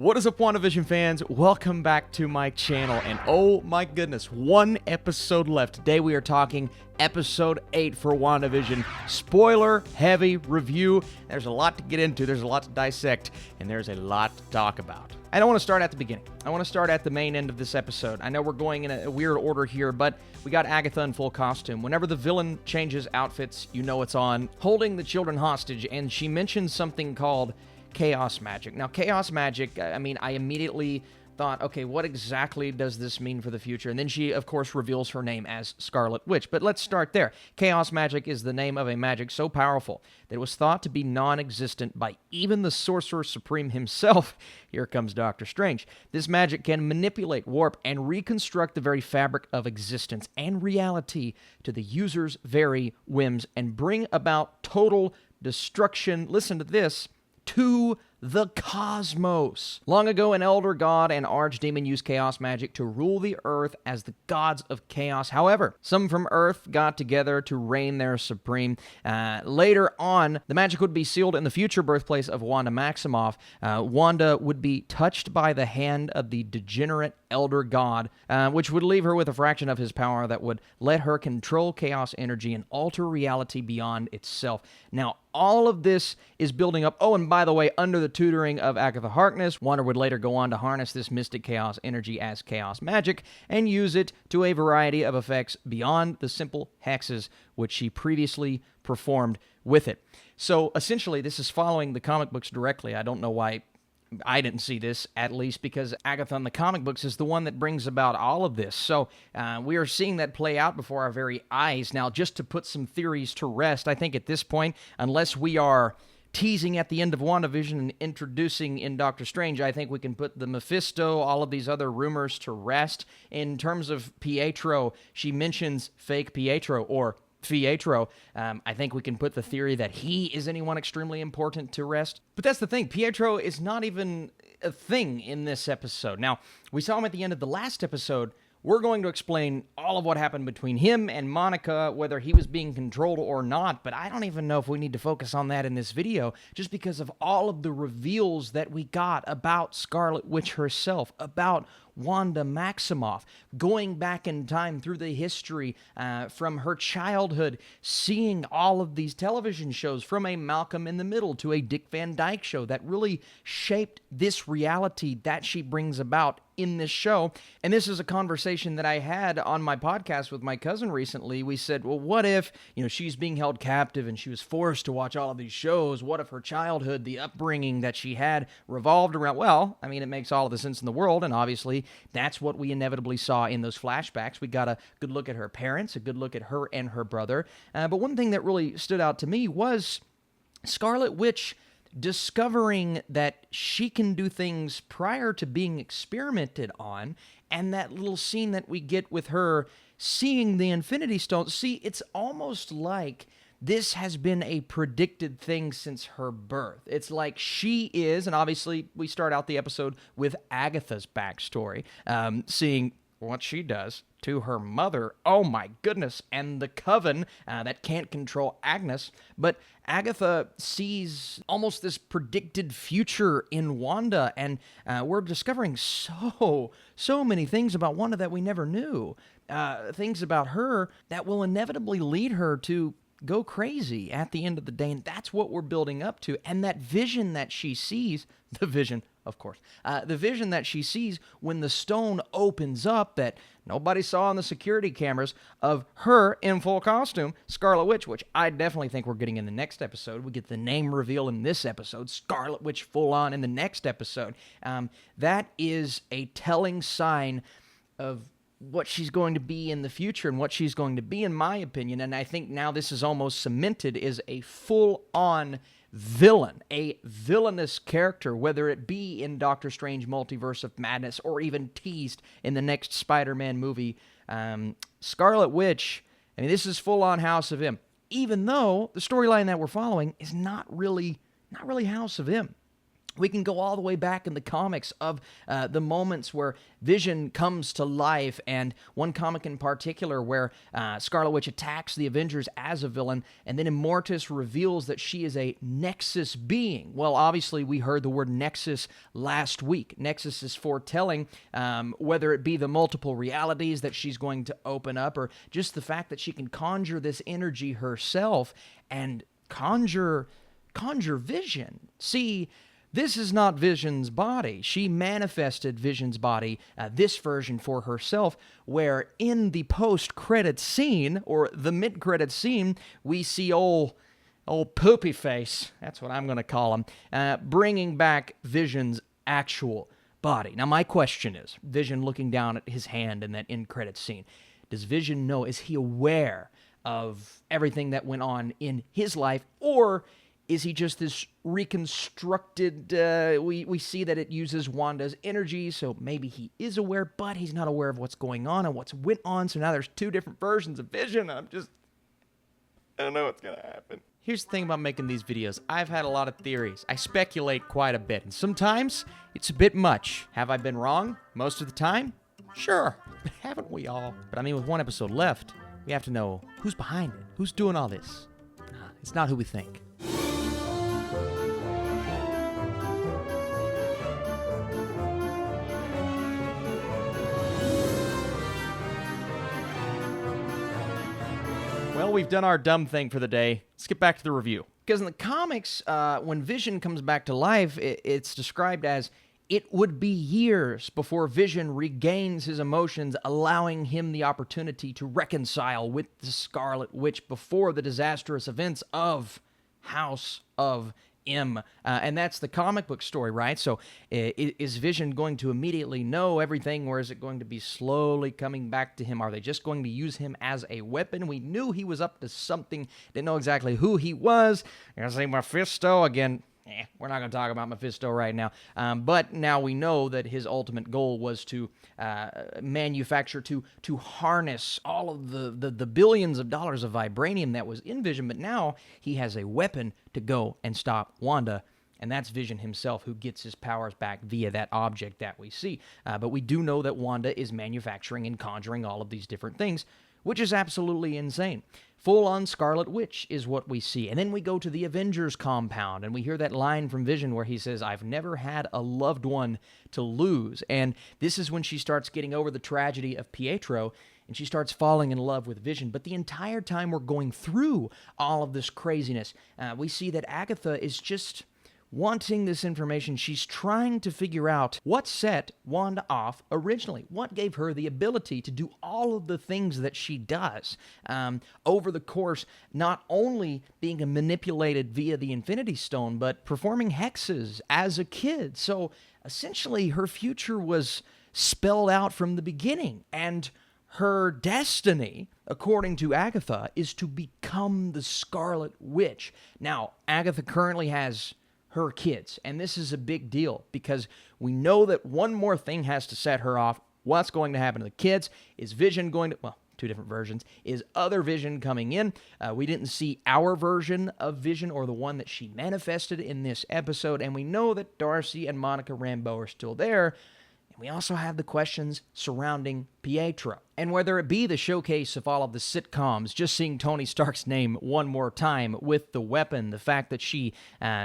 What is up, WandaVision fans? Welcome back to my channel, and oh my goodness, one episode left. Today we are talking episode 8 for WandaVision. Spoiler-heavy review. There's a lot to get into, there's a lot to dissect, and there's a lot to talk about. I don't want to start at the beginning. I want to start at the main end of this episode. I know we're going in a weird order here, but we got Agatha in full costume. Whenever the villain changes outfits, you know it's on. Holding the children hostage, and she mentions something called chaos magic. Now, chaos magic, I immediately thought, okay, what exactly does this mean for the future? And then she, of course, reveals her name as Scarlet Witch. But let's start there. Chaos magic is the name of a magic so powerful that it was thought to be non-existent by even the Sorcerer Supreme himself. Here comes Doctor Strange. This magic can manipulate, warp, and reconstruct the very fabric of existence and reality to the user's very whims and bring about total destruction. Listen to this. To the cosmos. Long ago, an elder god and archdemon used chaos magic to rule the earth as the gods of chaos. However, some from Earth got together to reign there supreme. Later on, the magic would be sealed in the future birthplace of Wanda Maximoff. Wanda would be touched by the hand of the degenerate elder god, which would leave her with a fraction of his power that would let her control chaos energy and alter reality beyond itself. Now, all of this is building up. Oh, and by the way, under the tutoring of Agatha Harkness, Wanda would later go on to harness this mystic chaos energy as chaos magic and use it to a variety of effects beyond the simple hexes which she previously performed with it. So essentially, this is following the comic books directly. I don't know why I didn't see this, at least because Agatha in the comic books is the one that brings about all of this. So we are seeing that play out before our very eyes. Now, just to put some theories to rest, I think at this point, unless we are teasing at the end of WandaVision and introducing in Doctor Strange, I think we can put the Mephisto, all of these other rumors to rest. In terms of Pietro, she mentions fake Pietro or Pietro. I think we can put the theory that he is anyone extremely important to rest. But that's the thing. Pietro is not even a thing in this episode. Now, we saw him at the end of the last episode. We're going to explain all of what happened between him and Monica, whether he was being controlled or not, but I don't even know if we need to focus on that in this video, just because of all of the reveals that we got about Scarlet Witch herself, about Wanda Maximoff, going back in time through the history from her childhood, seeing all of these television shows, from a Malcolm in the Middle to a Dick Van Dyke show that really shaped this reality that she brings about in this show. And this is a conversation that I had on my podcast with my cousin recently. We said, well, what if, she's being held captive and she was forced to watch all of these shows? What if her childhood, the upbringing that she had revolved around, well, it makes all of the sense in the world, and obviously that's what we inevitably saw in those flashbacks. We got a good look at her parents, a good look at her and her brother. But one thing that really stood out to me was Scarlet Witch discovering that she can do things prior to being experimented on, and that little scene that we get with her seeing the Infinity Stones. See, it's almost like this has been a predicted thing since her birth. It's like she is, and obviously we start out the episode with Agatha'S backstory, seeing what she does to her mother. Oh my goodness. And the coven that can't control Agnes. But Agatha sees almost this predicted future in Wanda, and we're discovering so many things about Wanda that we never knew. Things about her that will inevitably lead her to go crazy at the end of the day, and that's what we're building up to. And that vision that she sees, the vision that she sees when the stone opens up that nobody saw on the security cameras of her in full costume, Scarlet Witch, which I definitely think we're getting in the next episode. We get the name reveal in this episode, Scarlet Witch full on in the next episode. That is a telling sign of what she's going to be in the future and what she's going to be, in my opinion. And I think now this is almost cemented as a full-on villain, a villainous character, whether it be in Doctor Strange Multiverse of Madness or even teased in the next Spider-Man movie. Scarlet Witch, this is full-on House of M, even though the storyline that we're following is not really House of M. We can go all the way back in the comics of the moments where Vision comes to life, and one comic in particular where Scarlet Witch attacks the Avengers as a villain, and then Immortus reveals that she is a Nexus being. Well, obviously, we heard the word Nexus last week. Nexus is foretelling, whether it be the multiple realities that she's going to open up, or just the fact that she can conjure this energy herself and conjure Vision. See, this is not Vision's body. She manifested Vision's body, this version, for herself, where in the post-credit scene, or the mid-credit scene, we see old Poopy Face, that's what I'm going to call him, bringing back Vision's actual body. Now, my question is, Vision looking down at his hand in that end-credit scene, does Vision know, is he aware of everything that went on in his life, or is he just this reconstructed, we see that it uses Wanda's energy, so maybe he is aware, but he's not aware of what's going on and what's went on, so now there's two different versions of Vision, I don't know what's gonna happen. Here's the thing about making these videos. I've had a lot of theories. I speculate quite a bit, and sometimes it's a bit much. Have I been wrong most of the time? Sure, but haven't we all? But I mean, with one episode left, we have to know who's behind it, who's doing all this. It's not who we think. Well, we've done our dumb thing for the day. Let's get back to the review. Because in the comics, when Vision comes back to life, it's described as it would be years before Vision regains his emotions, allowing him the opportunity to reconcile with the Scarlet Witch before the disastrous events of House of M. And that's the comic book story, right? So is Vision going to immediately know everything, or is it going to be slowly coming back to him? Are they just going to use him as a weapon? We knew he was up to something, didn't know exactly who he was. You're going to say Mephisto again. We're not going to talk about Mephisto right now. But now we know that his ultimate goal was to manufacture, to harness all of the billions of dollars of vibranium that was in Vision. But now he has a weapon to go and stop Wanda. And that's Vision himself, who gets his powers back via that object that we see. But we do know that Wanda is manufacturing and conjuring all of these different things, which is absolutely insane. Full-on Scarlet Witch is what we see. And then we go to the Avengers compound, and we hear that line from Vision where he says, "I've never had a loved one to lose." And this is when she starts getting over the tragedy of Pietro, and she starts falling in love with Vision. But the entire time we're going through all of this craziness, we see that Agatha is just wanting this information. She's trying to figure out what set Wanda off originally. What gave her the ability to do all of the things that she does over the course, not only being manipulated via the Infinity Stone, but performing hexes as a kid. So essentially, her future was spelled out from the beginning, and her destiny, according to Agatha, is to become the Scarlet Witch. Now, Agatha currently has her kids, and this is a big deal because we know that one more thing has to set her off. What's going to happen to the kids? Is Vision going to, well, two different versions, is other Vision coming in? We didn't see our version of Vision, or the one that she manifested in this episode, and we know that Darcy and Monica Rambeau are still there. And we also have the questions surrounding Pietro. And whether it be the showcase of all of the sitcoms, just seeing Tony Stark's name one more time with the weapon, the fact that she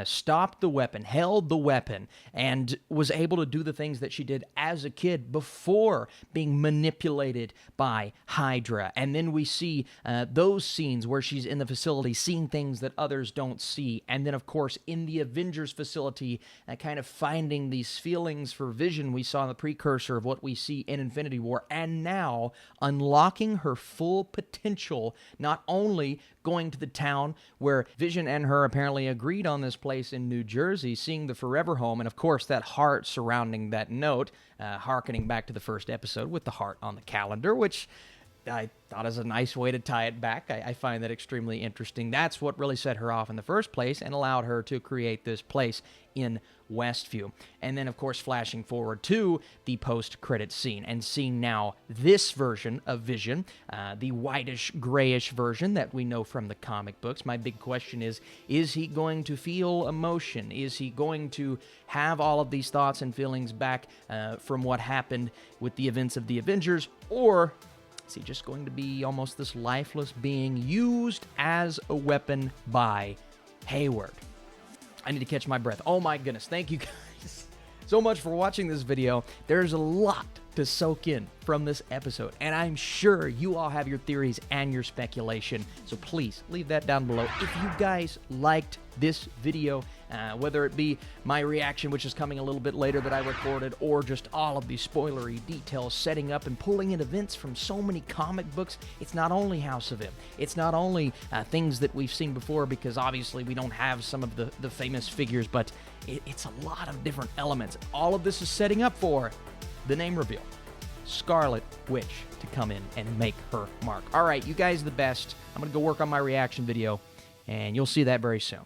stopped the weapon, held the weapon, and was able to do the things that she did as a kid before being manipulated by Hydra. And then we see those scenes where she's in the facility seeing things that others don't see. And then, of course, in the Avengers facility, kind of finding these feelings for Vision we saw in the precursor of what we see in Infinity War. And now unlocking her full potential, not only going to the town where Vision and her apparently agreed on this place in New Jersey, seeing the Forever Home, and of course that heart surrounding that note, hearkening back to the first episode with the heart on the calendar, which I thought as a nice way to tie it back. I find that extremely interesting. That's what really set her off in the first place and allowed her to create this place in Westview. And then, of course, flashing forward to the post-credit scene and seeing now this version of Vision, the whitish, grayish version that we know from the comic books. My big question is he going to feel emotion? Is he going to have all of these thoughts and feelings back from what happened with the events of the Avengers? Or is he just going to be almost this lifeless being used as a weapon by Hayward? I need to catch my breath. Oh my goodness. Thank you guys so much for watching this video. There's a lot to soak in from this episode, and I'm sure you all have your theories and your speculation, so please leave that down below. If you guys liked this video, whether it be my reaction, which is coming a little bit later that I recorded, or just all of the spoilery details, setting up and pulling in events from so many comic books. It's not only House of M, it's not only things that we've seen before, because obviously we don't have some of the famous figures, but it's a lot of different elements. All of this is setting up for the name reveal, Scarlet Witch, to come in and make her mark. All right, you guys are the best. I'm going to go work on my reaction video, and you'll see that very soon.